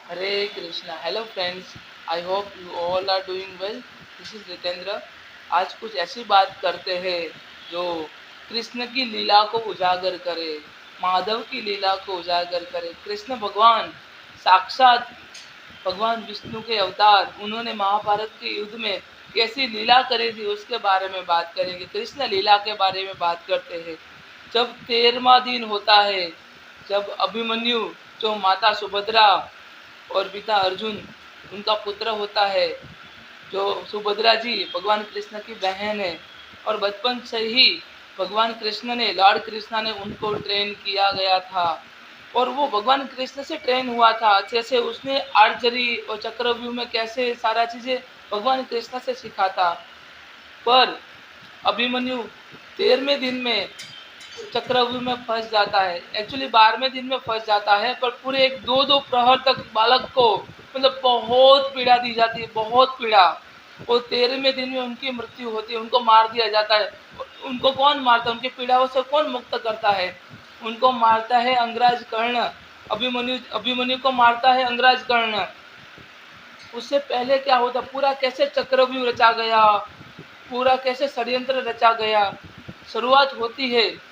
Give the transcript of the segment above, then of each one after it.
Hare Krishna. Hello friends, I hope you all are doing well. This is Jitendra. आज कुछ ऐसी बात करते हैं जो कृष्ण की लीला को उजागर करे, माधव की लीला को उजागर करे। कृष्ण भगवान साक्षात भगवान विष्णु के अवतार, उन्होंने महाभारत के युद्ध में कैसी लीला करी थी उसके बारे में बात करेंगे। कृष्ण लीला के बारे में बात करते हैं। जब 13वां दिन होता है, जब अभिमन्यु जो माता सुभद्रा और पिता अर्जुन उनका पुत्र होता है, जो सुभद्रा जी भगवान कृष्ण की बहन है, और बचपन से ही भगवान कृष्ण ने लॉर्ड कृष्ण ने उनको ट्रेन किया गया था, और वो भगवान कृष्ण से ट्रेन हुआ था अच्छे से। उसने आर्चरी और चक्रव्यूह में कैसे सारा चीज़ें भगवान कृष्ण से सीखा था। पर अभिमन्यु 13वें दिन में चक्रव्यूह में फंस जाता है। एक्चुअली 12वें दिन में फंस जाता है, पर पूरे एक दो दो प्रहर तक बालक को मतलब बहुत पीड़ा दी जाती है, बहुत पीड़ा। और 13वें दिन में उनकी मृत्यु होती है, उनको मार दिया जाता है। उनको कौन मारता है, उनकी पीड़ाओं से कौन मुक्त करता है? उनको मारता है अंगराज कर्ण। अभिमन्यु को मारता है अंगराज कर्ण। उससे पहले क्या होता, पूरा कैसे चक्रव्यूह रचा गया, पूरा कैसे षड्यंत्र रचा गया। शुरुआत होती है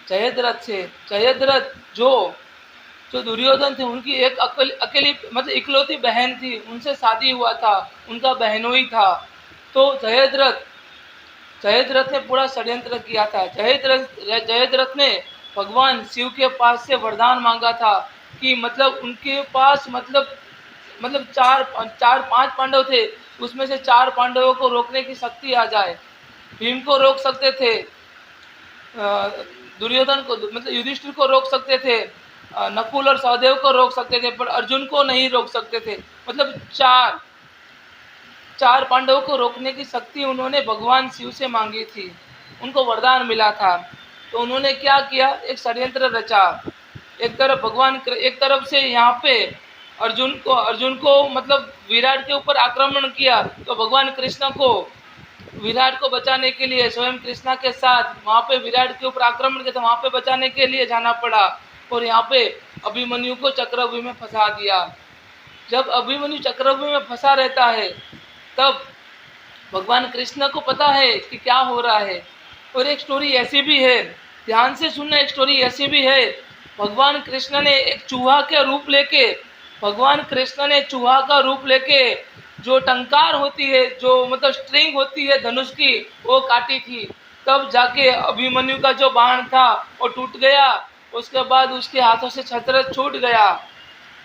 जयद्रथ से। जयद्रथ जो जो दुर्योधन थे, उनकी एक अकेली मतलब इकलौती बहन थी, उनसे शादी हुआ था, उनका बहनोई था। तो जयद्रथ ने पूरा षड्यंत्र किया था। जयद्रथ ने भगवान शिव के पास से वरदान मांगा था कि मतलब उनके पास मतलब चार चार पांच पांडव थे, उसमें से 4 पांडवों को रोकने की शक्ति आ जाए। भीम को रोक सकते थे, दुर्योधन को मतलब युधिष्ठिर को रोक सकते थे, नकुल और सहदेव को रोक सकते थे, पर अर्जुन को नहीं रोक सकते थे। मतलब चार पांडवों को रोकने की शक्ति उन्होंने भगवान शिव से मांगी थी, उनको वरदान मिला था। तो उन्होंने क्या किया, एक षड्यंत्र रचा। एक तरफ से यहाँ पे अर्जुन को मतलब विराट के ऊपर आक्रमण किया, तो भगवान कृष्ण को विराट को बचाने के लिए स्वयं कृष्णा के साथ वहाँ पे विराट के ऊपर आक्रमण किया, तो वहाँ पे बचाने के लिए जाना पड़ा। और यहाँ पे अभिमन्यु को चक्रव्यूह में फंसा दिया। जब अभिमन्यु चक्रव्यूह में फंसा रहता है, तब भगवान कृष्ण को पता है कि क्या हो रहा है। और एक स्टोरी ऐसी भी है, ध्यान से सुनना, एक स्टोरी ऐसी भी है। भगवान कृष्ण ने एक चूहा के रूप लेके भगवान कृष्ण ने चूहा का रूप लेके जो टंकार होती है, जो मतलब स्ट्रिंग होती है धनुष की, वो काटी थी। तब जाके अभिमन्यु का जो बाण था वो टूट गया। उसके बाद उसके हाथों से छत्र छूट गया।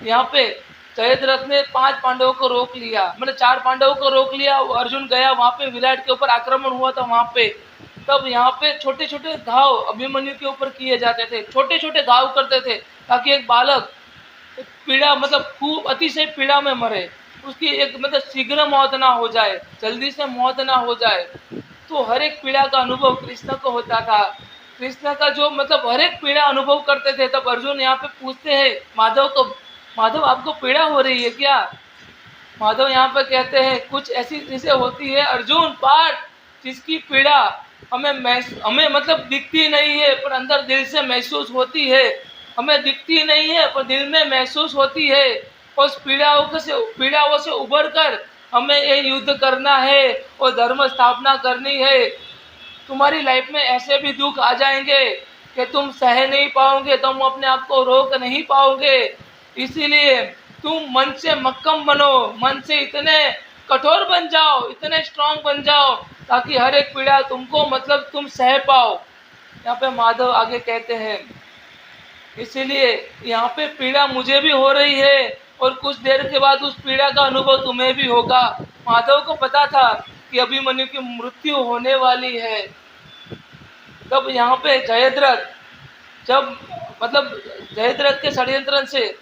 यहाँ पे जयद्रथ ने 5 पांडवों को रोक लिया, मतलब 4 पांडवों को रोक लिया। अर्जुन गया वहाँ पे, विराट के ऊपर आक्रमण हुआ था वहाँ पे। तब यहाँ पे छोटे छोटे घाव अभिमन्यु के ऊपर किए जाते थे, छोटे छोटे घाव करते थे, ताकि एक बालक पीड़ा मतलब खूब अतिशय पीड़ा में मरे, उसकी एक मतलब शीघ्र मौत ना हो जाए, जल्दी से मौत ना हो जाए। तो हर एक पीड़ा का अनुभव कृष्ण को होता था। कृष्ण का जो मतलब हर एक पीड़ा अनुभव करते थे। तब अर्जुन यहाँ पे पूछते हैं माधव को, माधव आपको पीड़ा हो रही है क्या? माधव यहाँ पे कहते हैं कुछ ऐसी चीजें होती है अर्जुन पार्थ, जिसकी पीड़ा हमें मतलब दिखती नहीं है, पर अंदर दिल से महसूस होती है। हमें दिखती नहीं है, पर दिल में महसूस होती है। और उस पीड़ाओं से उभर कर हमें ये युद्ध करना है और धर्म स्थापना करनी है। तुम्हारी लाइफ में ऐसे भी दुख आ जाएंगे कि तुम सह नहीं पाओगे, तुम अपने आप को रोक नहीं पाओगे। इसीलिए तुम मन से मक्कम बनो, मन से इतने कठोर बन जाओ, इतने स्ट्रांग बन जाओ, ताकि हर एक पीड़ा तुमको मतलब तुम सह पाओ। यहाँ पे माधव आगे कहते हैं, इसीलिए यहाँ पे पीड़ा मुझे भी हो रही है, और कुछ देर के बाद उस पीड़ा का अनुभव तुम्हें भी होगा। माधव को पता था कि अभिमन्यु की मृत्यु होने वाली है। तब यहाँ पे जयद्रथ जब मतलब जयद्रथ के षड्यंत्र से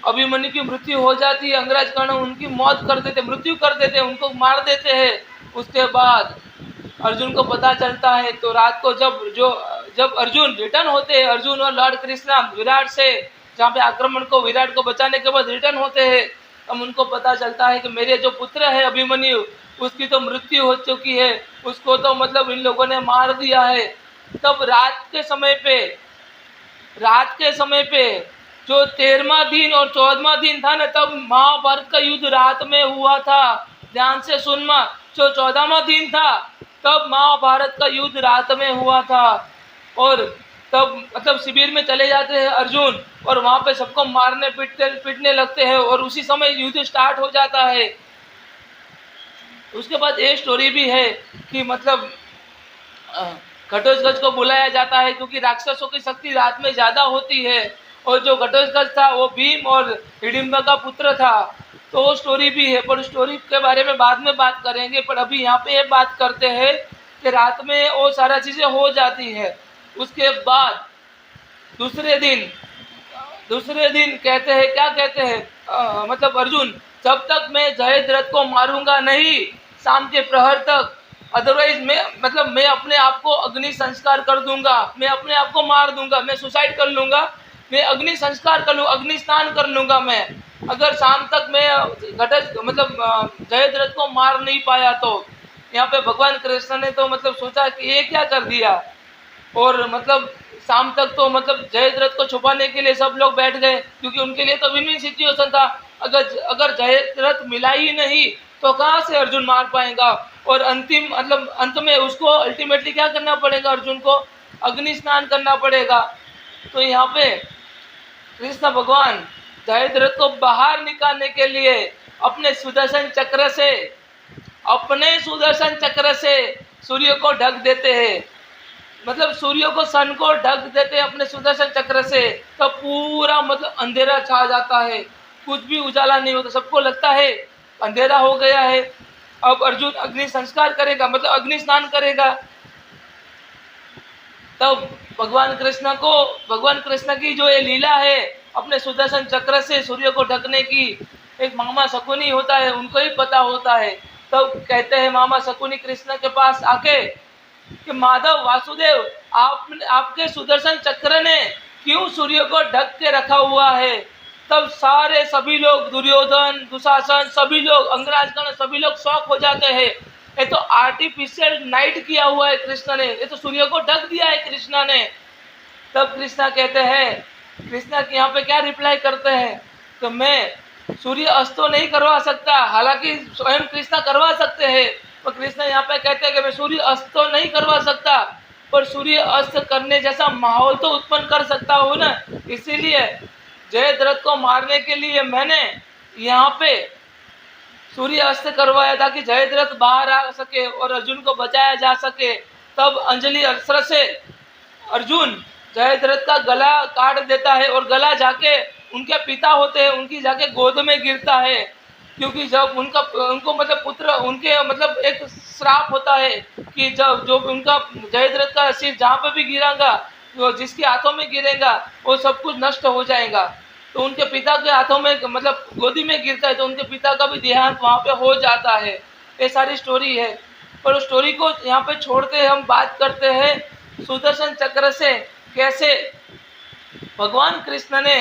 अभिमन्यु की मृत्यु हो जाती है, अंगराज कर्ण उनकी मौत कर देते, मृत्यु कर देते, उनको मार देते हैं। उसके बाद अर्जुन को पता चलता है, तो रात को जब अर्जुन रिटर्न होते हैं, अर्जुन और लॉर्ड कृष्णा विराट से जहाँ पे आक्रमण को विराट को बचाने के बाद रिटर्न होते हैं, तब उनको पता चलता है कि मेरे जो पुत्र है अभिमन्यु, उसकी तो मृत्यु हो चुकी है, उसको तो मतलब इन लोगों ने मार दिया है। तब रात के समय पे जो 13वां दिन और 14वां दिन था ना, तब महाभारत का युद्ध रात में हुआ था। ध्यान से सुनना, जो 14वां दिन था तब महाभारत का युद्ध रात में हुआ था। और तब मतलब शिविर में चले जाते हैं अर्जुन, और वहाँ पे सबको मारने पीटने लगते हैं, और उसी समय युद्ध स्टार्ट हो जाता है। उसके बाद ये स्टोरी भी है कि मतलब घटोत्कच को बुलाया जाता है, क्योंकि राक्षसों की शक्ति रात में ज़्यादा होती है, और जो घटोत्कच था वो भीम और हिडिंबा का पुत्र था। तो वो स्टोरी भी है, पर स्टोरी के बारे में बाद में बात करेंगे। पर अभी यहाँ पे ये बात करते हैं कि रात में वो सारा चीज़ें हो जाती है। उसके बाद दूसरे दिन कहते हैं, क्या कहते हैं मतलब अर्जुन, जब तक मैं जयद्रथ को मारूंगा नहीं शाम के प्रहर तक, अदरवाइज मैं अपने आप को अग्नि संस्कार कर दूंगा, मैं अपने आप को मार दूंगा, मैं सुसाइड कर लूंगा, मैं अग्नि संस्कार कर लूँगा, अग्नि स्नान कर लूंगा मैं, अगर शाम तक मैं जयद्रथ को मार नहीं पाया तो। यहाँ पे भगवान कृष्ण ने तो मतलब सोचा कि ये क्या कर दिया, और मतलब शाम तक तो मतलब जयद्रथ को छुपाने के लिए सब लोग बैठ गए, क्योंकि उनके लिए तो विन विन सिचुएशन था। अगर जयद्रथ मिला ही नहीं तो कहाँ से अर्जुन मार पाएगा, और अंत में उसको अल्टीमेटली क्या करना पड़ेगा, अर्जुन को अग्नि स्नान करना पड़ेगा। तो यहाँ पे कृष्ण भगवान जयद्रथ को बाहर निकालने के लिए अपने सुदर्शन चक्र से सूर्य को ढक देते हैं, मतलब सूर्य को, सन को ढक देते हैं अपने सुदर्शन चक्र से। तो पूरा मतलब अंधेरा छा जाता है, कुछ भी उजाला नहीं होता, सबको लगता है अंधेरा हो गया है। अब अर्जुन अग्नि संस्कार करेगा, मतलब अग्नि स्नान करेगा। तब भगवान कृष्ण की जो ये लीला है अपने सुदर्शन चक्र से सूर्य को ढकने की, एक मामा शकुनी होता है, उनको ही पता होता है। तब कहते हैं मामा शकुनी कृष्ण के पास आके कि माधव, वासुदेव, आपके सुदर्शन चक्र ने क्यों सूर्य को ढक के रखा हुआ है। तब सभी लोग, दुर्योधन, दुशासन, सभी लोग, अंगराजगण, सभी लोग शॉक हो जाते हैं। ये तो आर्टिफिशियल नाइट किया हुआ है कृष्ण ने, ये तो सूर्य को ढक दिया है कृष्ण ने। तब कृष्णा कहते हैं, कृष्णा यहाँ पे क्या रिप्लाई करते हैं, तो मैं सूर्य अस्त तो नहीं करवा सकता, हालांकि स्वयं कृष्णा करवा सकते हैं, पर कृष्णा यहाँ पे कहते हैं कि मैं सूर्य अस्त तो नहीं करवा सकता, पर सूर्य अस्त करने जैसा माहौल तो उत्पन्न कर सकता हूँ ना। इसीलिए जयद्रथ को मारने के लिए मैंने यहाँ पे सूर्य अस्त करवाया, ताकि जयद्रथ बाहर आ सके और अर्जुन को बचाया जा सके। तब अंजलि अस्त्र से अर्जुन जयद्रथ का गला काट देता है, और गला जाके उनके पिता होते हैं उनकी जाके गोद में गिरता है, क्योंकि जब उनको मतलब पुत्र, उनके मतलब एक श्राप होता है कि जो उनका जयद्रथ का सिर जहाँ पे भी गिरेगा, जो जिसके हाथों में गिरेगा वो सब कुछ नष्ट हो जाएगा। तो उनके पिता के हाथों में मतलब गोदी में गिरता है, तो उनके पिता का भी देहांत वहाँ पे हो जाता है। ये सारी स्टोरी है, पर उस स्टोरी को यहाँ पे छोड़ते हम बात करते हैं सुदर्शन चक्र से कैसे भगवान कृष्ण ने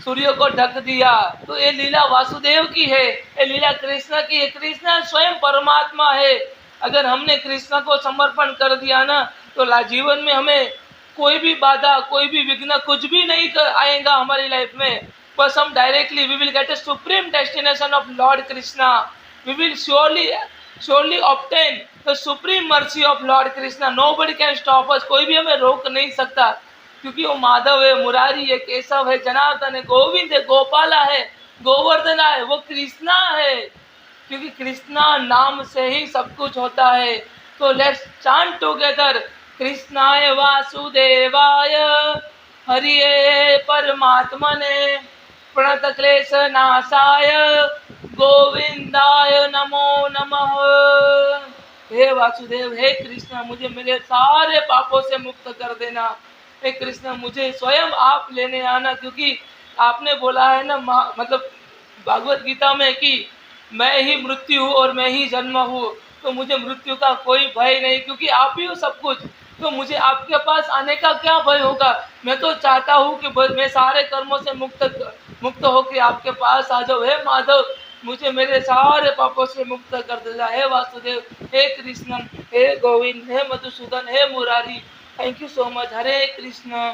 सूर्य को ढक दिया। तो ये लीला वासुदेव की है, ये लीला कृष्ण की है। कृष्ण स्वयं परमात्मा है। अगर हमने कृष्ण को समर्पण कर दिया ना, तो जीवन में हमें कोई भी बाधा, कोई भी विघ्न, कुछ भी नहीं आएगा हमारी लाइफ में। बस हम directly we will get a supreme destination of Lord Krishna. We will surely obtain the supreme mercy of Lord Krishna. Nobody can stop us, कोई भी हमें रोक नहीं सकता, क्योंकि वो माधव है, मुरारी है, केशव है, जनार्दन है, गोविंद है, गोपाला है, गोवर्धना है, वो कृष्णा है, क्योंकि कृष्णा नाम से ही सब कुछ होता है। तो लेट्स चांट टुगेदर, कृष्णाय वासुदेवाय हरिये परमात्मने प्रणत क्लेश नाशाय गोविंदाय नमो नमः। हे वासुदेव, हे कृष्ण, मुझे मेरे सारे पापों से मुक्त कर देना। हे कृष्ण, मुझे स्वयं आप लेने आना, क्योंकि आपने बोला है ना मतलब भागवत गीता में कि मैं ही मृत्यु हूँ और मैं ही जन्म हूँ, तो मुझे मृत्यु का कोई भय नहीं, क्योंकि आप ही हो सब कुछ। तो मुझे आपके पास आने का क्या भय होगा। मैं तो चाहता हूँ कि मैं सारे कर्मों से मुक्त होकर आपके पास आ जाऊँ। हे माधव, मुझे मेरे सारे पापों से मुक्त कर देना। हे वासुदेव, हे कृष्ण, हे गोविंद, हे मधुसूदन, हे Murari, thank you so much. Hare Krishna.